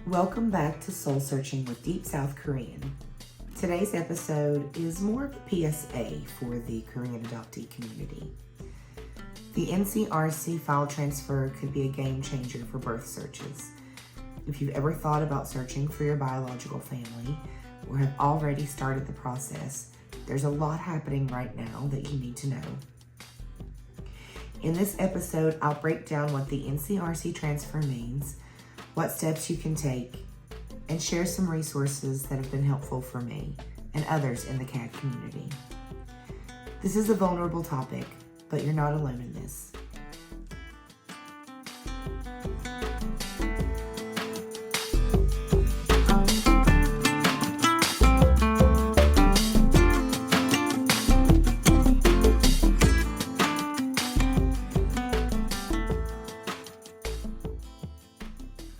Welcome back to Soul Searching with Deep South Korean. Today's episode is more of a PSA for the Korean adoptee community. The NCRC file transfer could be a game changer for birth searches. If you've ever thought about searching for your biological family or have already started the process, there's a lot happening right now that you need to know. In this episode, I'll break down what the NCRC transfer means, what steps you can take, and share some resources that have been helpful for me and others in the CAD community. This is a vulnerable topic, but you're not alone in this.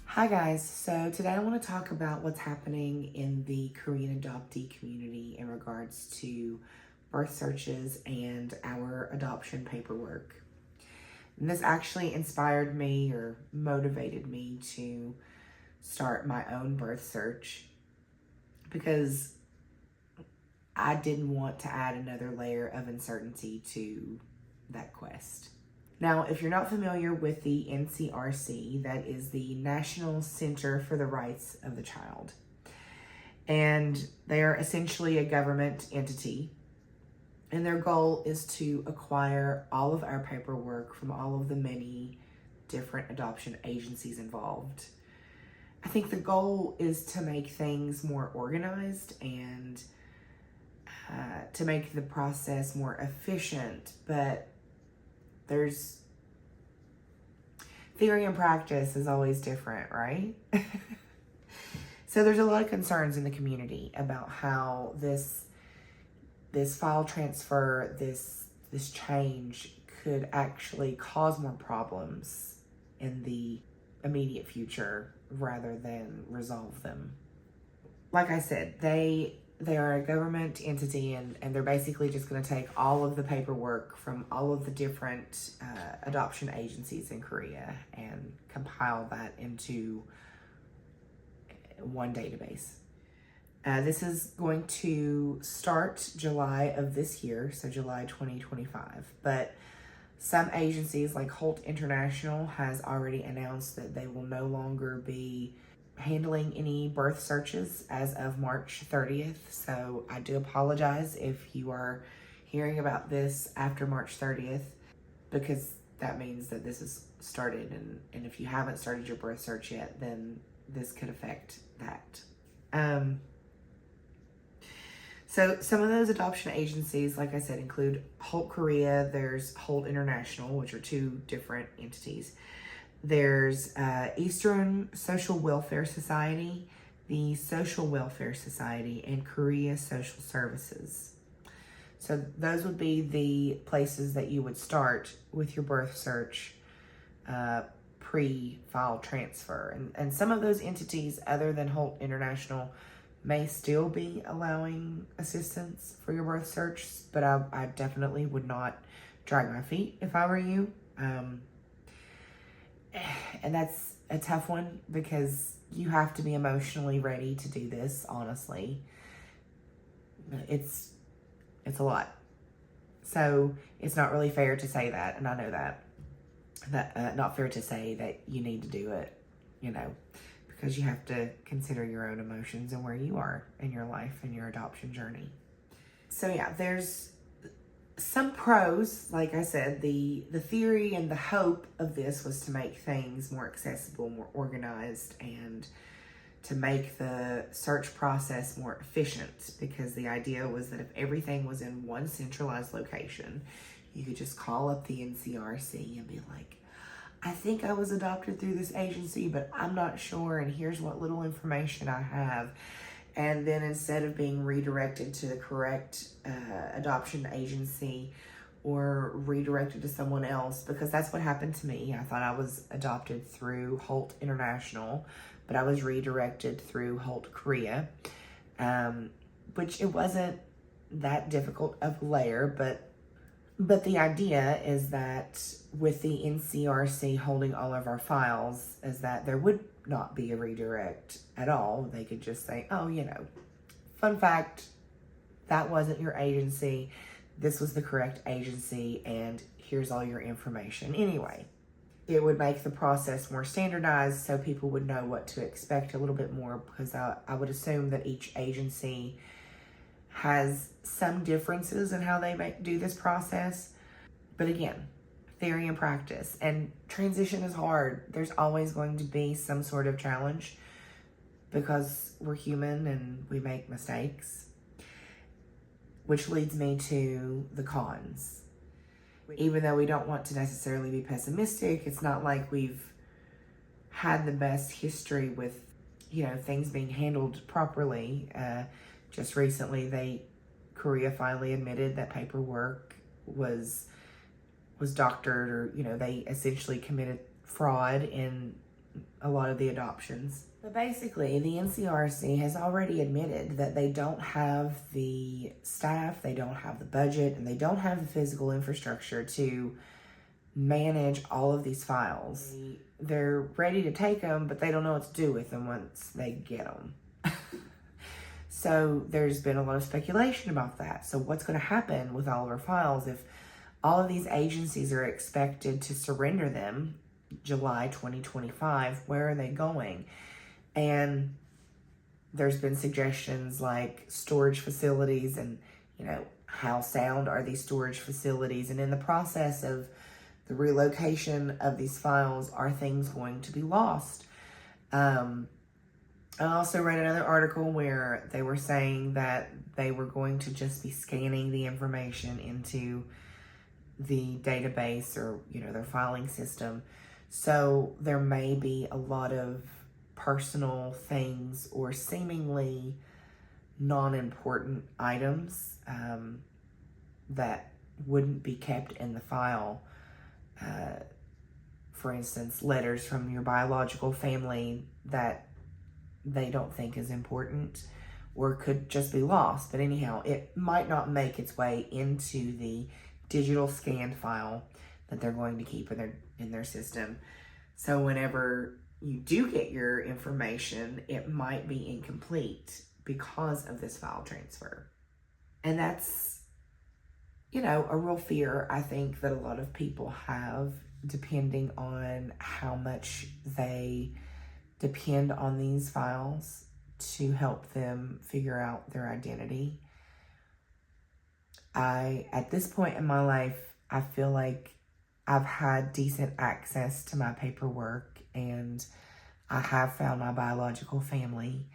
Hi guys, so today I want to talk about what's happening in the Korean adoptee community in regards to birth searches and our adoption paperwork. And this actually inspired me or motivated me to start my own birth search because I didn't want to add another layer of uncertainty to that quest. Now, if you're not familiar with the NCRC, that is the National Center for the Rights of the Child. And they are essentially a government entity. And their goal is to acquire all of our paperwork from all of the many different adoption agencies involved. I think the goal is to make things more organized and to make the process more efficient, but there's theory and practice is always different, right? So there's a lot of concerns in the community about how this file transfer, this change could actually cause more problems in the immediate future rather than resolve them. Like I said, they are a government entity and they're basically just going to take all of the paperwork from all of the different adoption agencies in Korea and compile that into one database. This is going to start July of this year, so July 2025. But some agencies like Holt International has already announced that they will no longer be handling any birth searches as of March 30th. So I do apologize if you are hearing about this after March 30th, because that means that this is started. And if you haven't started your birth search yet, then this could affect that. So some of those adoption agencies, like I said, include Holt Korea, there's Holt International, which are two different entities. There's Eastern Social Welfare Society, the Social Welfare Society, and Korea Social Services. So those would be the places that you would start with your birth search pre-file transfer. And some of those entities, other than Holt International, may still be allowing assistance for your birth search, but I definitely would not drag my feet if I were you. And that's a tough one because you have to be emotionally ready to do this, honestly. It's a lot. So it's not really fair to say that, and I know that. Not fair to say that you need to do it, because you have to consider your own emotions and where you are in your life and your adoption journey. So yeah, there's some pros. Like I said, the theory and the hope of this was to make things more accessible, more organized, and to make the search process more efficient, because the idea was that if everything was in one centralized location, you could just call up the NCRC and be like, I think I was adopted through this agency, but I'm not sure, and here's what little information I have. And then instead of being redirected to the correct adoption agency or redirected to someone else, because that's what happened to me. I thought I was adopted through Holt International, but I was redirected through Holt Korea, which it wasn't that difficult of a layer, but the idea is that with the NCRC holding all of our files, is that there would not be a redirect at all. They could just say, oh, fun fact, that wasn't your agency. This was the correct agency, and here's all your information. Anyway, it would make the process more standardized so people would know what to expect a little bit more, because I would assume that each agency has some differences in how they do this process. But again, theory and practice, and transition is hard. There's always going to be some sort of challenge because we're human and we make mistakes, which leads me to the cons. Even though we don't want to necessarily be pessimistic, it's not like we've had the best history with, things being handled properly. Just recently, Korea finally admitted that paperwork was doctored, or, they essentially committed fraud in a lot of the adoptions. But basically, the NCRC has already admitted that they don't have the staff, they don't have the budget, and they don't have the physical infrastructure to manage all of these files. They're ready to take them, but they don't know what to do with them once they get them. So there's been a lot of speculation about that. So what's going to happen with all of our files if all of these agencies are expected to surrender them July 2025? Where are they going? And there's been suggestions like storage facilities, and, how sound are these storage facilities? And in the process of the relocation of these files, are things going to be lost? I also read another article where they were saying that they were going to just be scanning the information into the database, or, their filing system. So there may be a lot of personal things or seemingly non-important items that wouldn't be kept in the file. For instance, letters from your biological family that they don't think is important or could just be lost. But anyhow, it might not make its way into the digital scanned file that they're going to keep in their system. So whenever you do get your information, it might be incomplete because of this file transfer. And that's, a real fear I think that a lot of people have, depending on how much they depend on these files to help them figure out their identity. At this point in my life, I feel like I've had decent access to my paperwork, and I have found my biological family.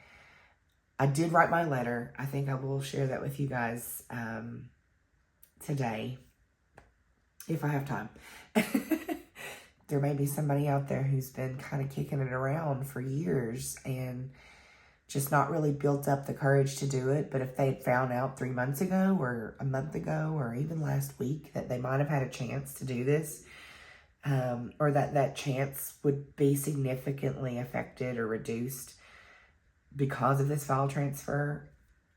I did write my letter. I think I will share that with you guys today, if I have time. There may be somebody out there who's been kind of kicking it around for years and just not really built up the courage to do it. But if they had found out 3 months ago or a month ago or even last week that they might have had a chance to do this, or that chance would be significantly affected or reduced because of this file transfer.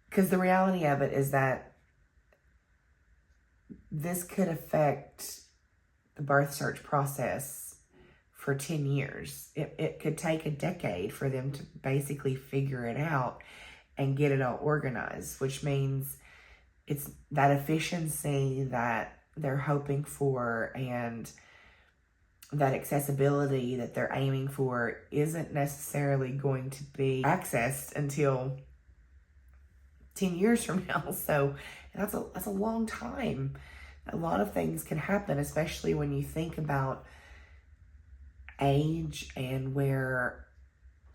Because the reality of it is that this could affect the birth search process for 10 years. It could take a decade for them to basically figure it out and get it all organized, which means it's that efficiency that they're hoping for and that accessibility that they're aiming for isn't necessarily going to be accessed until 10 years from now. So that's a long time. A lot of things can happen, especially when you think about age and where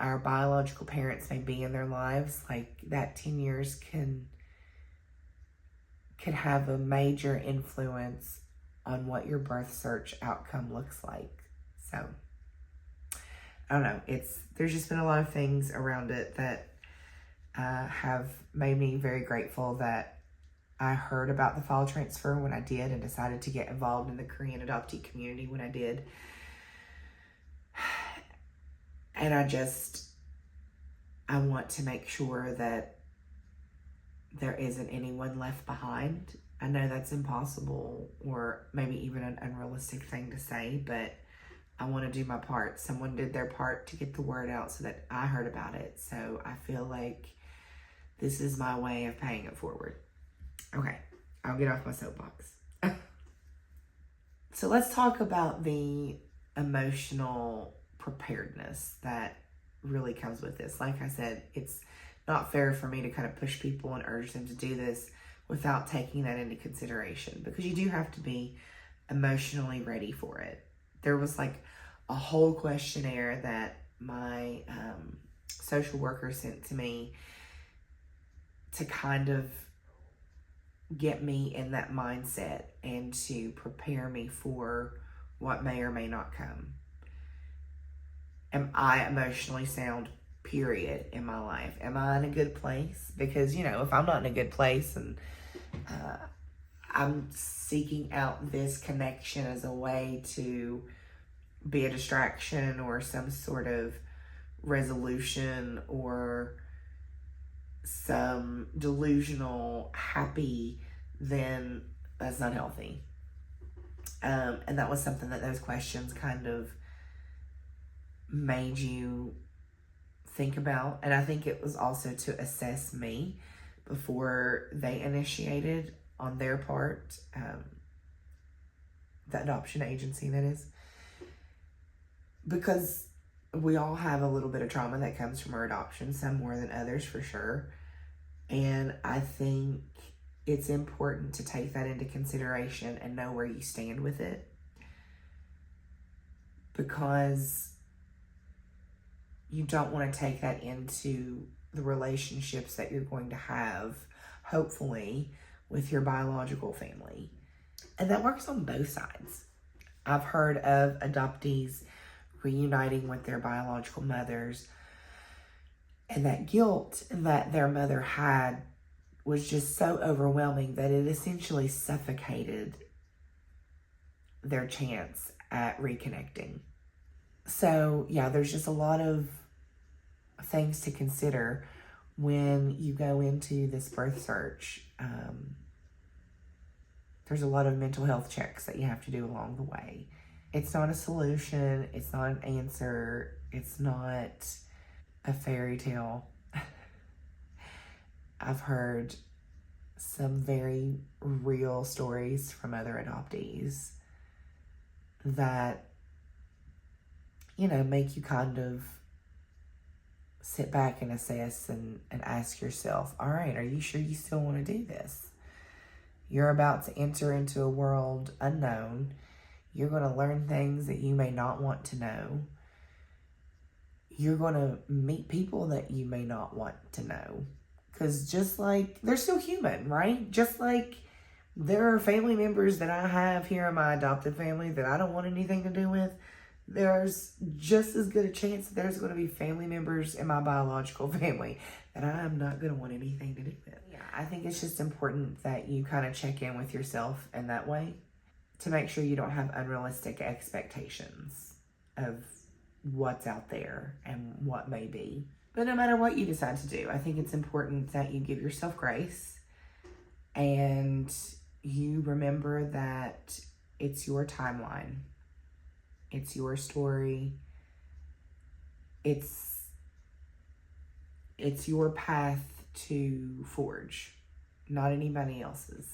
our biological parents may be in their lives. Like that 10 years can have a major influence on what your birth search outcome looks like. So I don't know. There's just been a lot of things around it that have made me very grateful that I heard about the file transfer when I did and decided to get involved in the Korean adoptee community when I did. And I want to make sure that there isn't anyone left behind. I know that's impossible or maybe even an unrealistic thing to say, but I want to do my part. Someone did their part to get the word out so that I heard about it. So I feel like this is my way of paying it forward. Okay, I'll get off my soapbox. So let's talk about the emotional preparedness that really comes with this. Like I said, it's not fair for me to kind of push people and urge them to do this without taking that into consideration, because you do have to be emotionally ready for it. There was like a whole questionnaire that my social worker sent to me to kind of get me in that mindset and to prepare me for what may or may not come. Am I emotionally sound, period, in my life? Am I in a good place? Because, if I'm not in a good place and I'm seeking out this connection as a way to be a distraction or some sort of resolution or some delusional happy, then that's not healthy. And that was something that those questions kind of made you think about. And I think it was also to assess me before they initiated on their part, the adoption agency, that is. Because we all have a little bit of trauma that comes from our adoption, some more than others for sure. And I think it's important to take that into consideration and know where you stand with it. Because you don't want to take that into the relationships that you're going to have, hopefully, with your biological family. And that works on both sides. I've heard of adoptees reuniting with their biological mothers, and that guilt that their mother had was just so overwhelming that it essentially suffocated their chance at reconnecting. So, yeah, there's just a lot of things to consider when you go into this birth search. There's a lot of mental health checks that you have to do along the way. It's not a solution. It's not an answer. It's not a fairy tale. I've heard some very real stories from other adoptees that, make you kind of sit back and assess and ask yourself, all right, are you sure you still want to do this? You're about to enter into a world unknown. You're going to learn things that you may not want to know. You're going to meet people that you may not want to know. Because just like, they're still human, right? Just like there are family members that I have here in my adopted family that I don't want anything to do with, there's just as good a chance that there's going to be family members in my biological family that I am not going to want anything to do with. Yeah, I think it's just important that you kind of check in with yourself in that way to make sure you don't have unrealistic expectations of what's out there and what may be. But no matter what you decide to do, I think it's important that you give yourself grace and you remember that it's your timeline. It's your story. It's your path to forge, not anybody else's.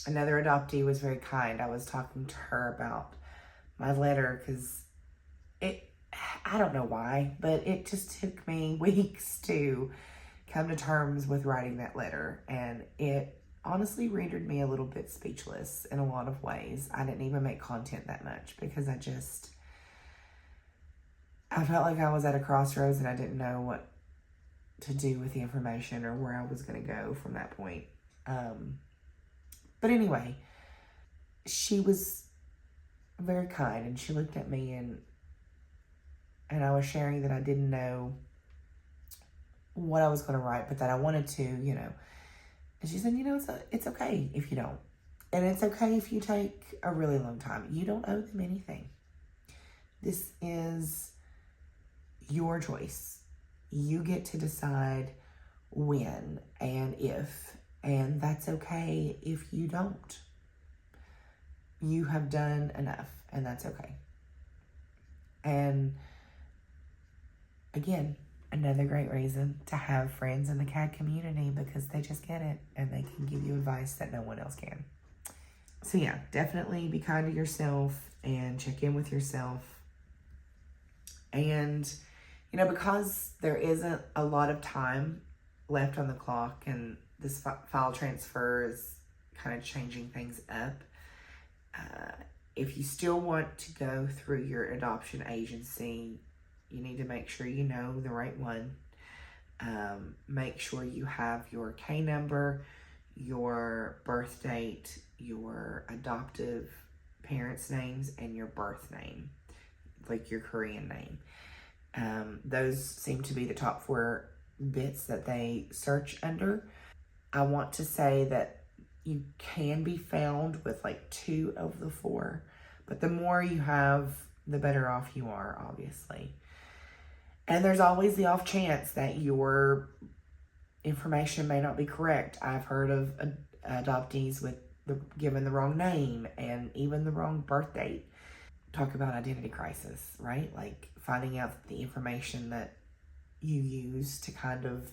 Another adoptee was very kind. I was talking to her about my letter because I don't know why, but it just took me weeks to come to terms with writing that letter. And it honestly rendered me a little bit speechless in a lot of ways. I didn't even make content that much because I felt like I was at a crossroads and I didn't know what to do with the information or where I was going to go from that point. But anyway, she was very kind and she looked at me and I was sharing that I didn't know what I was going to write, but that I wanted to, And she said, it's okay if you don't. And it's okay if you take a really long time. You don't owe them anything. This is your choice. You get to decide when and if, and that's okay if you don't. You have done enough, and that's okay. And again, another great reason to have friends in the CAD community, because they just get it and they can give you advice that no one else can. So yeah, definitely be kind to yourself and check in with yourself. And, because there isn't a lot of time left on the clock and this file transfer is kind of changing things up, if you still want to go through your adoption agency, you need to make sure you know the right one. Make sure you have your K number, your birth date, your adoptive parents' names, and your birth name, like your Korean name. Those seem to be the top 4 bits that they search under. I want to say that you can be found with like 2 of the 4, but the more you have, the better off you are, obviously. And there's always the off chance that your information may not be correct. I've heard of adoptees with given the wrong name and even the wrong birth date. Talk about identity crisis, right? Like finding out the information that you use to kind of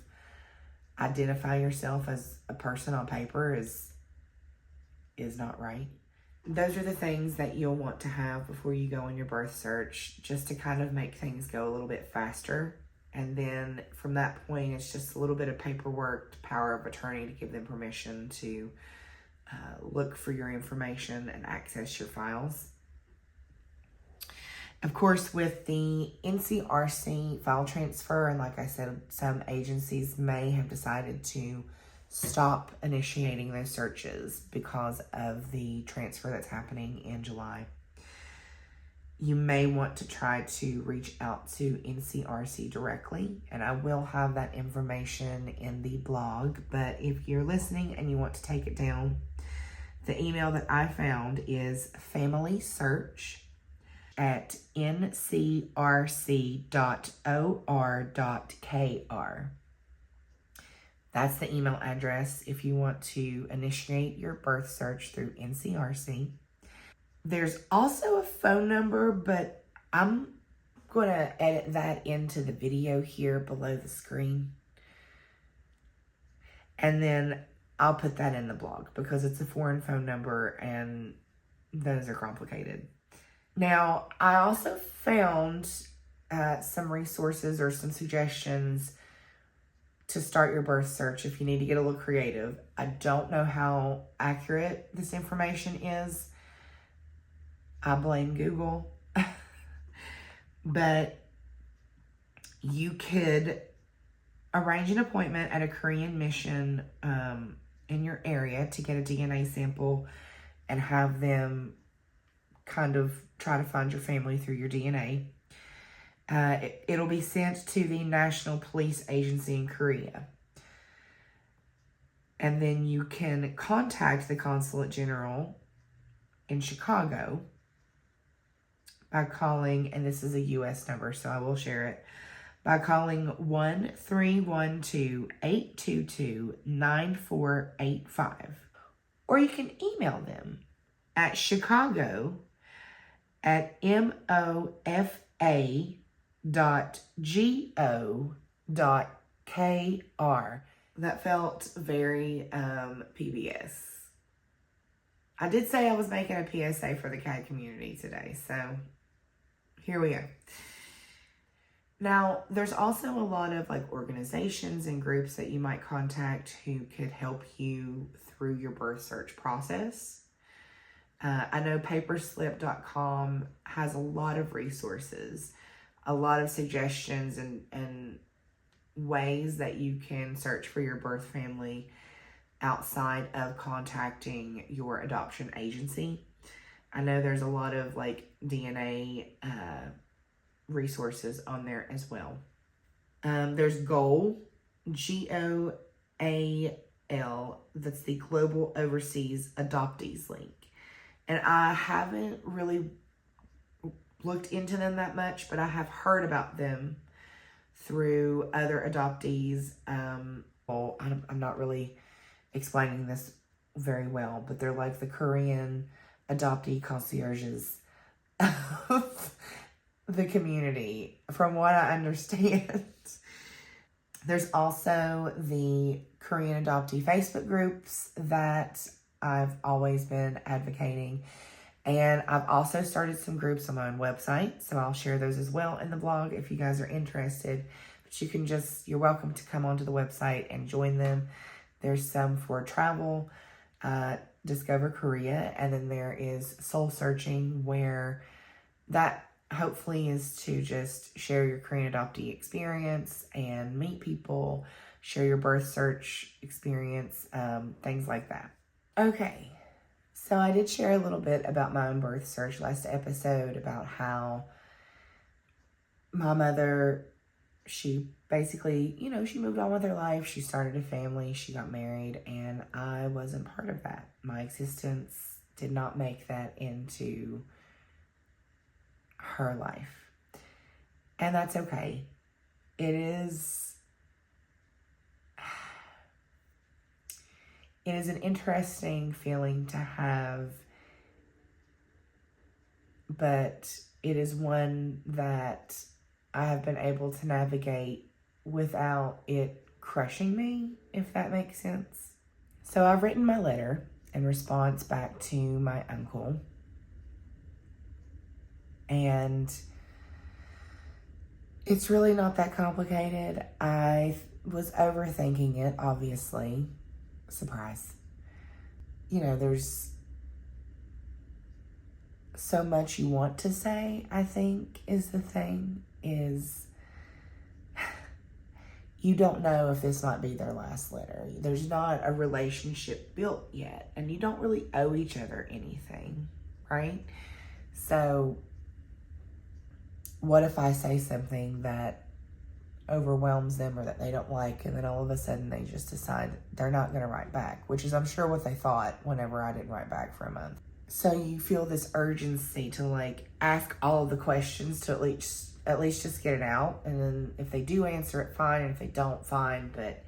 identify yourself as a person on paper is not right. Those are the things that you'll want to have before you go on your birth search, just to kind of make things go a little bit faster. And then from that point, it's just a little bit of paperwork, power of attorney to give them permission to look for your information and access your files. Of course, with the NCRC file transfer, and like I said, some agencies may have decided to stop initiating those searches because of the transfer that's happening in July. You may want to try to reach out to NCRC directly, and I will have that information in the blog. But if you're listening and you want to take it down, the email that I found is familysearch@ncrc.or.kr. That's the email address if you want to initiate your birth search through NCRC. There's also a phone number, but I'm going to edit that into the video here below the screen. And then I'll put that in the blog because it's a foreign phone number and those are complicated. Now, I also found some resources or some suggestions to start your birth search if you need to get a little creative. I don't know how accurate this information is. I blame Google. But you could arrange an appointment at a Korean mission in your area to get a DNA sample and have them kind of try to find your family through your DNA. It'll be sent to the National Police Agency in Korea. And then you can contact the Consulate General in Chicago by calling, and this is a U.S. number, so I will share it, by calling 1-312-822-9485. Or you can email them at chicago@mofa.go.kr. That felt very PBS. I did say I was making a PSA for the CAD community today, so here we go. Now, there's also a lot of like organizations and groups that you might contact who could help you through your birth search process. I know paperslip.com has a lot of resources, a lot of suggestions and ways that you can search for your birth family outside of contacting your adoption agency. I know there's a lot of like DNA resources on there as well. There's GOAL, Goal, that's the Global Overseas Adoptees link. And I haven't really looked into them that much, but I have heard about them through other adoptees. I'm not really explaining this very well, but they're like the Korean adoptee concierges the community, from what I understand. There's also the Korean adoptee Facebook groups that I've always been advocating. And I've also started some groups on my own website, so I'll share those as well in the blog if you guys are interested. But you're welcome to come onto the website and join them. There's some for travel, Discover Korea, and then there is Soul Searching, where that hopefully is to just share your Korean adoptee experience and meet people, share your birth search experience, things like that. Okay, so I did share a little bit about my own birth search last episode, about how my mother, she basically, she moved on with her life. She started a family, she got married, and I wasn't part of that. My existence did not make that into her life. And that's okay. It is an interesting feeling to have, but it is one that I have been able to navigate without it crushing me, if that makes sense. So I've written my letter in response back to my uncle. And it's really not that complicated. I was overthinking it, obviously. Surprise. There's so much you want to say, I think, is the thing, is you don't know if this might be their last letter. There's not a relationship built yet, and you don't really owe each other anything, right? So what if I say something that overwhelms them or that they don't like, and then all of a sudden they just decide they're not going to write back, which is, I'm sure, what they thought whenever I didn't write back for a month. So you feel this urgency to ask all of the questions to at least just get it out. And then if they do answer it, fine. And if they don't, fine. But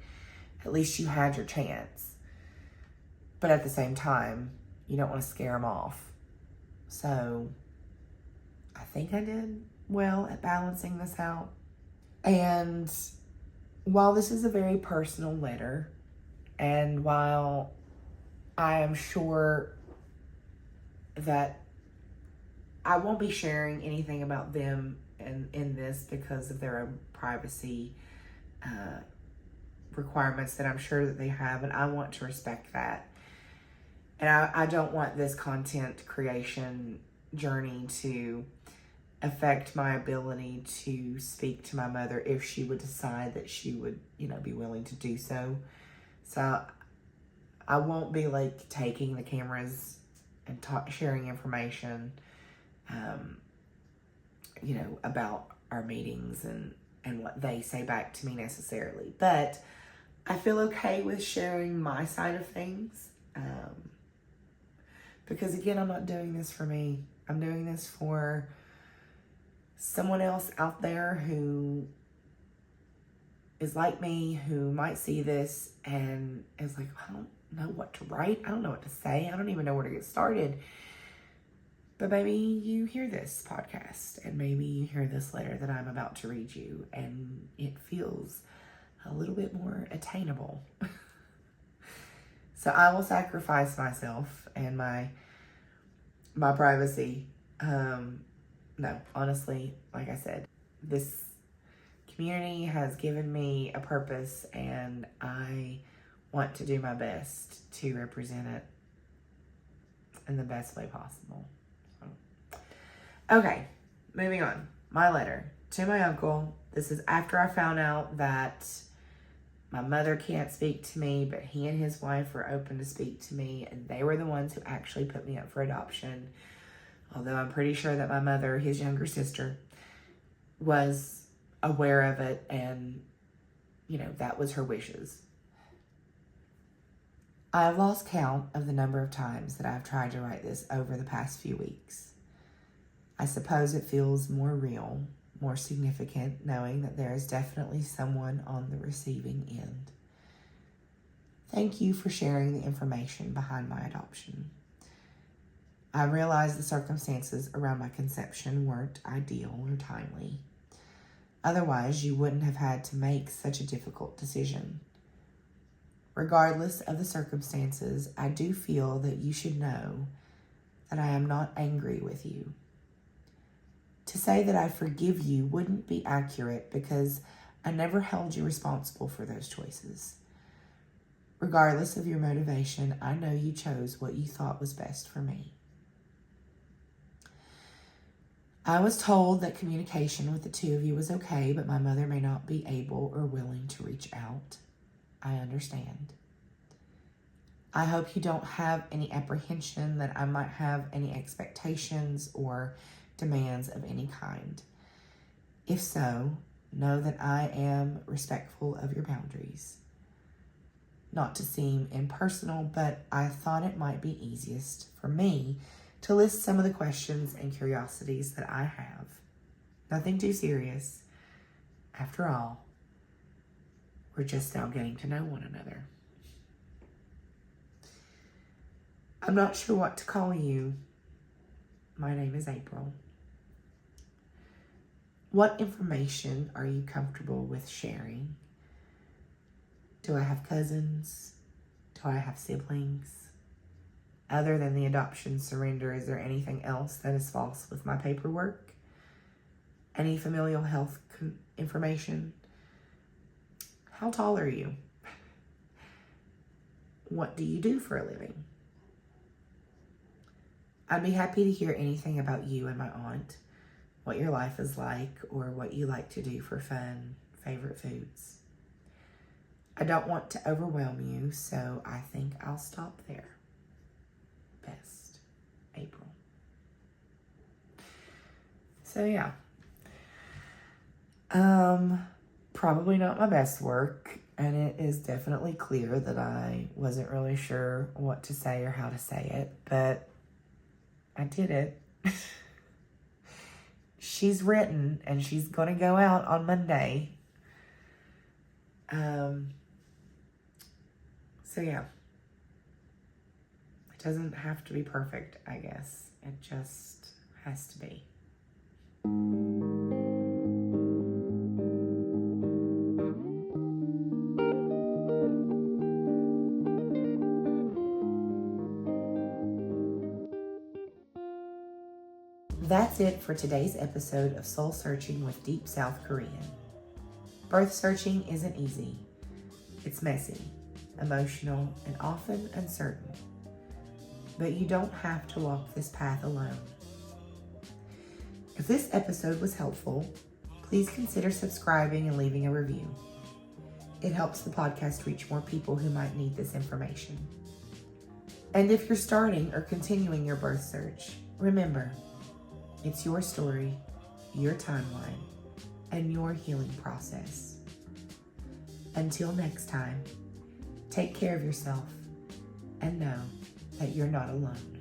at least you had your chance. But at the same time, you don't want to scare them off. So I think I did well at balancing this out. And while this is a very personal letter, and while I am sure that I won't be sharing anything about them in this because of their own privacy requirements that I'm sure that they have, and I want to respect that. And I don't want this content creation journey to affect my ability to speak to my mother if she would decide that she would, be willing to do so. So I won't be taking the cameras and sharing information, about our meetings and what they say back to me necessarily. But I feel okay with sharing my side of things. Because again, I'm not doing this for me. I'm doing this for someone else out there who is like me, who might see this and is like, I don't know what to write. I don't know what to say. I don't even know where to get started. But maybe you hear this podcast, and maybe you hear this letter that I'm about to read you, and it feels a little bit more attainable. So I will sacrifice myself and my privacy. No, honestly, like I said, this community has given me a purpose, and I want to do my best to represent it in the best way possible. Okay, moving on. My letter to my uncle. This is after I found out that my mother can't speak to me, but he and his wife were open to speak to me, and they were the ones who actually put me up for adoption. Although I'm pretty sure that my mother, his younger sister, was aware of it, and, that was her wishes. I've lost count of the number of times that I've tried to write this over the past few weeks. I suppose it feels more real, more significant, knowing that there is definitely someone on the receiving end. Thank you for sharing the information behind my adoption. I realize the circumstances around my conception weren't ideal or timely. Otherwise, you wouldn't have had to make such a difficult decision. Regardless of the circumstances, I do feel that you should know that I am not angry with you. To say that I forgive you wouldn't be accurate because I never held you responsible for those choices. Regardless of your motivation, I know you chose what you thought was best for me. I was told that communication with the two of you was okay, but my mother may not be able or willing to reach out. I understand. I hope you don't have any apprehension that I might have any expectations or demands of any kind. If so, know that I am respectful of your boundaries. Not to seem impersonal, but I thought it might be easiest for me to list some of the questions and curiosities that I have. Nothing too serious. After all, we're just now getting to know one another. I'm not sure what to call you. My name is April. What information are you comfortable with sharing? Do I have cousins? Do I have siblings? Other than the adoption surrender, is there anything else that is false with my paperwork? Any familial health information? How tall are you? What do you do for a living? I'd be happy to hear anything about you and my aunt, what your life is like, or what you like to do for fun, favorite foods. I don't want to overwhelm you, so I think I'll stop there. Best, April. So yeah. Probably not my best work, and it is definitely clear that I wasn't really sure what to say or how to say it, but I did it. She's written, and she's going to go out on Monday. So yeah. It doesn't have to be perfect, I guess. It just has to be. That's it for today's episode of Soul Searching with Deep South Korean. Birth searching isn't easy. It's messy, emotional, and often uncertain. But you don't have to walk this path alone. If this episode was helpful, please consider subscribing and leaving a review. It helps the podcast reach more people who might need this information. And if you're starting or continuing your birth search, remember, it's your story, your timeline, and your healing process. Until next time, take care of yourself and know that you're not alone.